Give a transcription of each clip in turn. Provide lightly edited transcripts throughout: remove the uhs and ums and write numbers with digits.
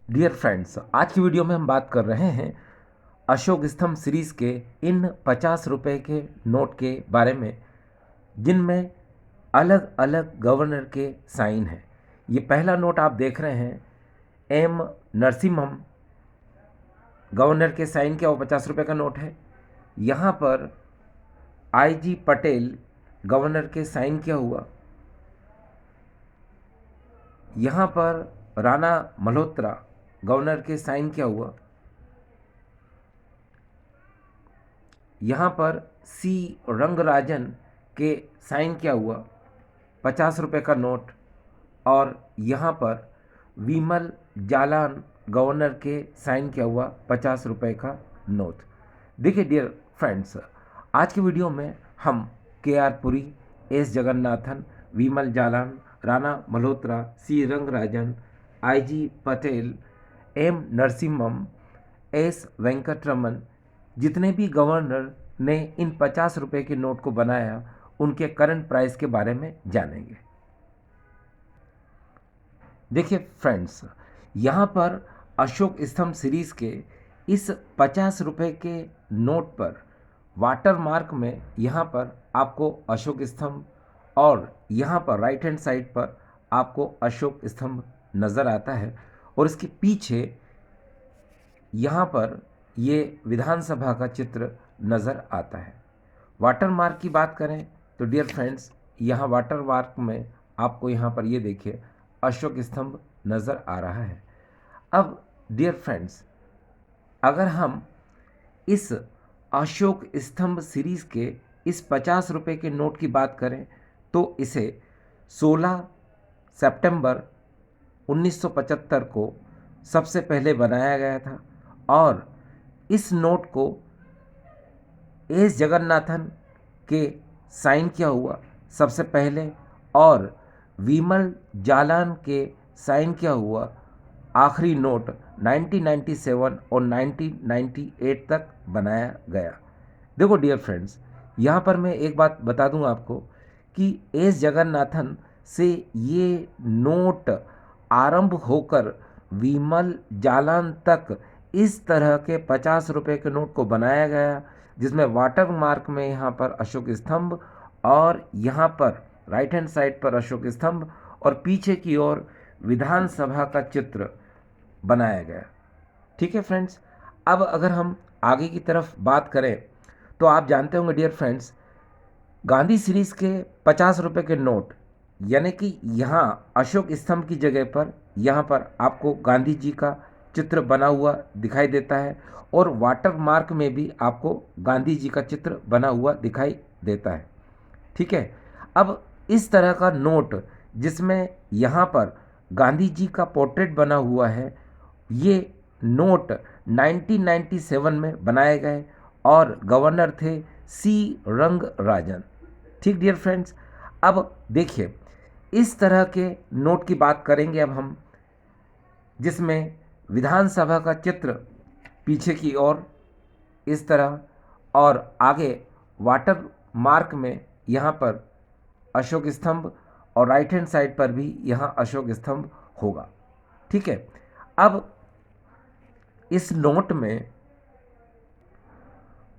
Dear friends, आज की video में हम बात कर रहे हैं अशोक स्तंभ सीरीज के इन 50 रुपए के नोट के बारे में, जिनमें अलग अलग गवर्नर के साइन हैं। ये पहला नोट आप देख रहे हैं, एम नरसिम्हम गवर्नर के साइन किया वो 50 रुपए का नोट है। यहाँ पर IG पटेल गवर्नर के साइन किया हुआ, यहाँ पर राणा मल्होत्रा गवर्नर के साइन किया हुआ, यहाँ पर C रंगराजन के साइन किया हुआ 50 रुपए का नोट, और यहाँ पर विमल जालान गवर्नर के साइन किया हुआ 50 रुपए का नोट। देखिए डियर फ्रेंड्स, आज की वीडियो में हम KR पुरी, S जगन्नाथन, विमल Jalan, Rana Malhotra, C Rangarajan, IG Patel, M Narasimham, S Venkataraman, जितने भी गवर्नर ने इन 50 रुपए के नोट को बनाया, उनके करंट प्राइस के बारे में जानेंगे। देखिए फ्रेंड्स, यहाँ पर अशोक स्तंभ सीरीज के इस 50 रुपए के नोट पर वाटर मार्क में यहाँ पर आपको अशोक स्तंभ, और यहाँ पर राइट हैंड साइड पर आपको अशोक स्तंभ नज़र आता है, और इसके पीछे यहाँ पर ये विधानसभा का चित्र नज़र आता है। वाटर मार्क की बात करें तो डियर फ्रेंड्स, यहाँ वाटर मार्क में आपको यहाँ पर ये देखिए अशोक स्तंभ नज़र आ रहा है। अब डियर फ्रेंड्स, अगर हम इस अशोक स्तंभ सीरीज के इस 50 रुपए के नोट की बात करें तो इसे 16 सितंबर 1975 को सबसे पहले बनाया गया था, और इस नोट को एस जगन्नाथन के साइन किया हुआ सबसे पहले, और विमल जालान के साइन किया हुआ आखिरी नोट 1997 और 1998 तक बनाया गया। देखो डियर फ्रेंड्स, यहाँ पर मैं एक बात बता दूँ आपको कि एस जगन्नाथन से ये नोट आरंभ होकर विमल जालान तक इस तरह के 50 रुपए के नोट को बनाया गया, जिसमें वाटर मार्क में यहाँ पर अशोक स्तंभ, और यहाँ पर राइट हैंड साइड पर अशोक स्तंभ, और पीछे की ओर विधानसभा का चित्र बनाया गया। ठीक है फ्रेंड्स, अब अगर हम आगे की तरफ बात करें तो आप जानते होंगे डियर फ्रेंड्स, गांधी सीरीज के 50 रुपए के नोट, यानी कि यहाँ अशोक स्तंभ की जगह पर यहाँ पर आपको गांधी जी का चित्र बना हुआ दिखाई देता है, और वाटर मार्क में भी आपको गांधी जी का चित्र बना हुआ दिखाई देता है। ठीक है, अब इस तरह का नोट जिसमें यहाँ पर गांधी जी का पोर्ट्रेट बना हुआ है, ये नोट 1997 में बनाए गए, और गवर्नर थे C रंगराजन। ठीक डियर फ्रेंड्स, अब देखिए इस तरह के नोट की बात करेंगे अब हम, जिसमें विधानसभा का चित्र पीछे की ओर इस तरह, और आगे वाटर मार्क में यहाँ पर अशोक स्तंभ, और राइट हैंड साइड पर भी यहाँ अशोक स्तंभ होगा। ठीक है, अब इस नोट में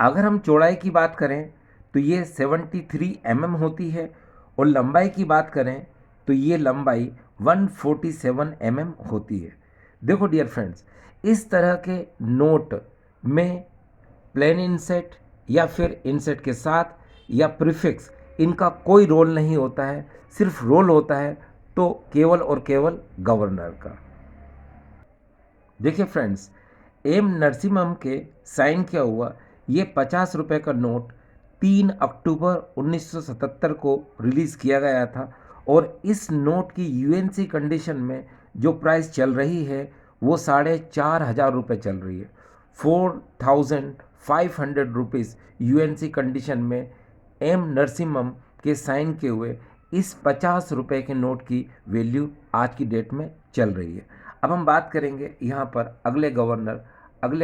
अगर हम चौड़ाई की बात करें तो ये 73 mm होती है, और लंबाई की बात करें तो ये लंबाई 147 mm होती है। देखो डियर फ्रेंड्स, इस तरह के नोट में प्लेन इंसेट या फिर इंसेट के साथ या प्रीफिक्स, इनका कोई रोल नहीं होता है, सिर्फ रोल होता है तो केवल और केवल गवर्नर का। देखिए फ्रेंड्स, एम नरसिम्हम के साइन किया हुआ ये 50 रुपए का नोट 3 अक्टूबर 1977 को रिलीज़ किया गया था, और इस नोट की यूएनसी कंडीशन में जो प्राइस चल रही है वो 4,500 रुपये चल रही है। 4,500 रुपीज़ यूएनसी कंडीशन में एम नरसिम्हम के साइन किए हुए इस 50 रुपए के नोट की वैल्यू आज की डेट में चल रही है। अब हम बात करेंगे यहाँ पर अगले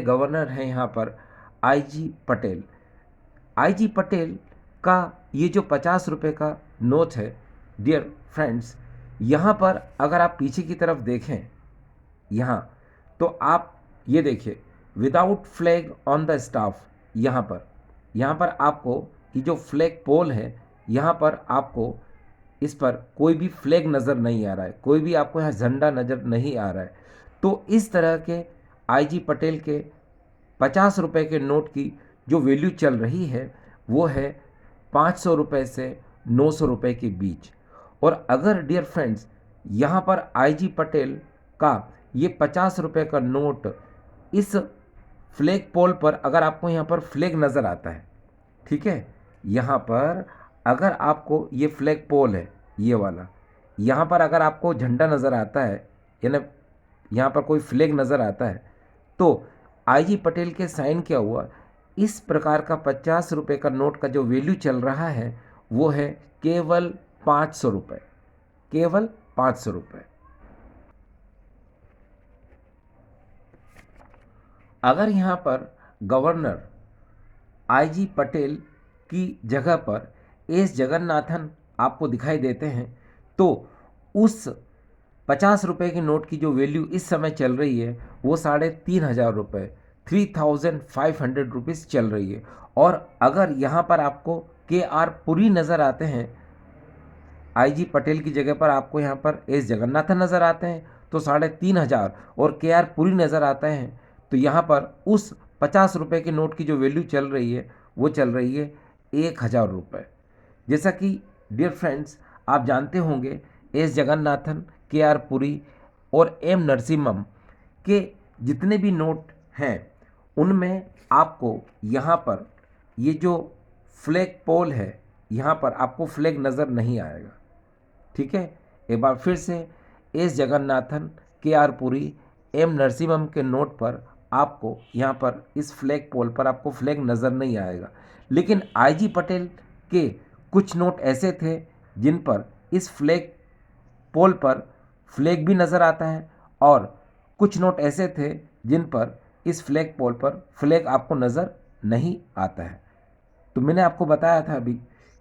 गवर्नर हैं यहाँ पर IG पटेल। IG पटेल का ये जो 50 रुपए का नोट है डियर फ्रेंड्स, यहाँ पर अगर आप पीछे की तरफ देखें यहाँ, तो आप ये देखिए without flag on the staff, यहाँ पर आपको ये जो फ्लैग पोल है यहाँ पर आपको इस पर कोई भी फ्लैग नज़र नहीं आ रहा है, कोई भी आपको यहाँ झंडा नज़र नहीं आ रहा है। तो इस तरह के आईजी पटेल के 50 रुपए के नोट की जो वैल्यू चल रही है वो है 500 रुपये से 900 रुपये के बीच। और अगर डियर फ्रेंड्स यहाँ पर आईजी पटेल का ये 50 रुपये का नोट इस फ्लैग पोल पर, अगर आपको यहाँ पर फ्लैग नज़र आता है, ठीक है, यहाँ पर अगर आपको ये फ्लैग पोल है ये वाला, यहाँ पर अगर आपको झंडा नज़र आता है यानी यहाँ पर कोई फ्लैग नज़र आता है, तो आईजी पटेल के साइन किया हुआ इस प्रकार का 50 रुपये का नोट का जो वैल्यू चल रहा है वो है केवल 500 रुपये, केवल 500 रुपये। अगर यहाँ पर गवर्नर आईजी पटेल की जगह पर एस जगन्नाथन आपको दिखाई देते हैं तो उस 50 रुपये की नोट की जो वैल्यू इस समय चल रही है वो 3,500 रुपये, 3,500 रुपीज़ चल रही है। और अगर यहाँ पर आपको के आर पुरी नज़र आते हैं, आईजी पटेल की जगह पर आपको यहाँ पर एस जगन्नाथन नज़र आते हैं तो 3,500, और के आर पुरी नज़र आते हैं तो यहाँ पर उस 50 रुपये के नोट की जो वैल्यू चल रही है वो चल रही है 1,000 रुपये। जैसा कि डियर फ्रेंड्स आप जानते होंगे एस जगन्नाथन, के आर पुरी और एम नरसिम्हम के जितने भी नोट हैं उनमें आपको यहाँ पर ये जो फ्लैग पोल है यहाँ पर आपको फ्लैग नज़र नहीं आएगा, ठीक है। एक बार फिर से एस जगन्नाथन, के आर पुरी, एम नरसिम्हम के नोट पर आपको यहाँ पर इस फ्लैग पोल पर आपको फ्लैग नज़र नहीं आएगा। लेकिन आईजी पटेल के कुछ नोट ऐसे थे जिन पर इस फ्लैग पोल पर फ्लैग भी नज़र आता है और कुछ नोट ऐसे थे जिन पर इस फ्लैग पोल पर फ्लैग आपको नज़र नहीं आता है। तो मैंने आपको बताया था अभी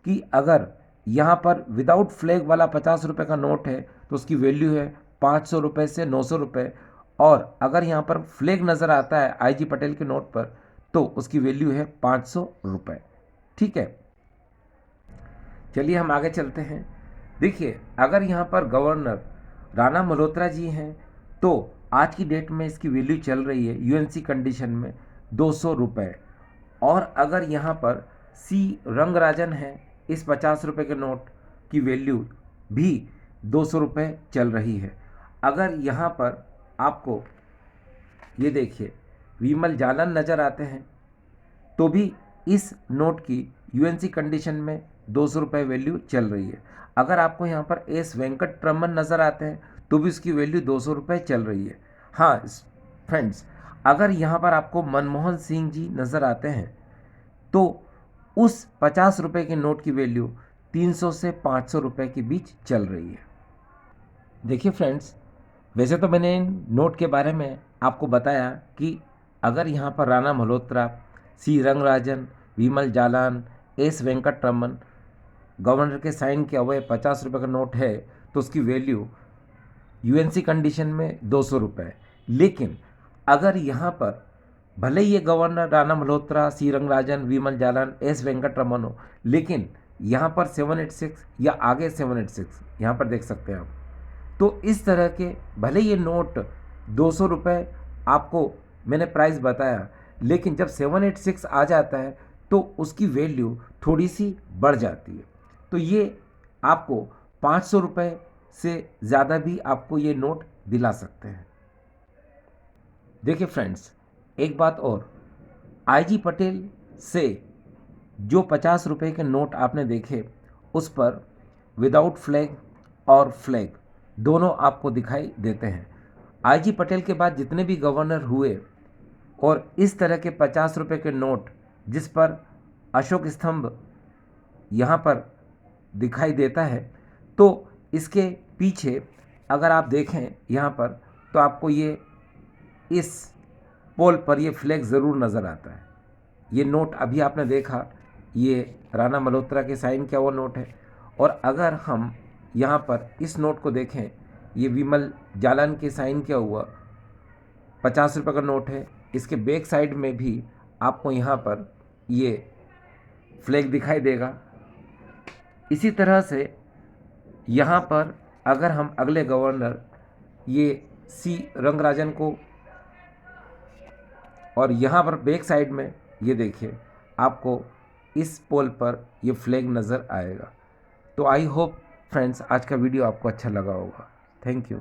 कि अगर यहाँ पर विदाउट फ्लैग वाला 50 रुपये का नोट है तो उसकी वैल्यू है 500 रुपये से 900 रुपये, और अगर यहाँ पर फ्लैग नज़र आता है आईजी पटेल के नोट पर तो उसकी वैल्यू है 500 रुपये, ठीक है। चलिए हम आगे चलते हैं। देखिए अगर यहाँ पर गवर्नर राणा मल्होत्रा जी हैं तो आज की डेट में इसकी वैल्यू चल रही है यूएनसी कंडीशन में 200 रुपये, और अगर यहाँ पर सी रंगराजन है इस 50 रुपये के नोट की वैल्यू भी 200 रुपये चल रही है। अगर यहाँ पर आपको ये देखिए विमल जालन नज़र आते हैं तो भी इस नोट की यूएनसी कंडीशन में 200 रुपये वैल्यू चल रही है। अगर आपको यहाँ पर एस वेंकटरमन नज़र आते हैं तो भी उसकी वैल्यू 200 रुपये चल रही है। हाँ फ्रेंड्स, अगर यहाँ पर आपको मनमोहन सिंह जी नज़र आते हैं तो उस 50 रुपये के नोट की वैल्यू 300 से 500 रुपये के बीच चल रही है। देखिए फ्रेंड्स, वैसे तो मैंने इन नोट के बारे में आपको बताया कि अगर यहाँ पर राणा मल्होत्रा, सी रंगराजन, विमल जालान, एस वेंकटरमन गवर्नर के साइन किया हुआ 50 रुपये का नोट है तो उसकी वैल्यू यूएनसी कंडीशन में 200 रुपये। लेकिन अगर यहाँ पर भले ही ये गवर्नर राणा मल्होत्रा, सी रंगराजन, विमल जालान, एस वेंकटरमन हो, लेकिन यहाँ पर 786 या आगे 786 यहाँ पर देख सकते हैं आप, तो इस तरह के भले ये नोट 200 रुपये आपको मैंने प्राइस बताया, लेकिन जब 786 आ जाता है तो उसकी वैल्यू थोड़ी सी बढ़ जाती है। तो ये आपको 500 रुपये से ज़्यादा भी आपको ये नोट दिला सकते हैं। देखिए फ्रेंड्स, एक बात और, आईजी पटेल से जो 50 रुपये के नोट आपने देखे उस पर विदाउट फ्लैग और फ्लैग दोनों आपको दिखाई देते हैं। आईजी पटेल के बाद जितने भी गवर्नर हुए और इस तरह के 50 रुपये के नोट जिस पर अशोक स्तंभ यहाँ पर दिखाई देता है, तो इसके पीछे अगर आप देखें यहाँ पर तो आपको ये इस पोल पर ये फ्लैग ज़रूर नज़र आता है। ये नोट अभी आपने देखा, ये राणा मल्होत्रा के साइन किया हुआ नोट है। और अगर हम यहाँ पर इस नोट को देखें, ये विमल जालान के साइन किया हुआ 50 रुपये का नोट है। इसके बैक साइड में भी आपको यहाँ पर ये फ्लैग दिखाई देगा। इसी तरह से यहाँ पर अगर हम अगले गवर्नर ये सी रंगराजन को, और यहाँ पर बैक साइड में ये देखिए आपको इस पोल पर ये फ्लैग नज़र आएगा। तो आई होप फ्रेंड्स आज का वीडियो आपको अच्छा लगा होगा। Thank you.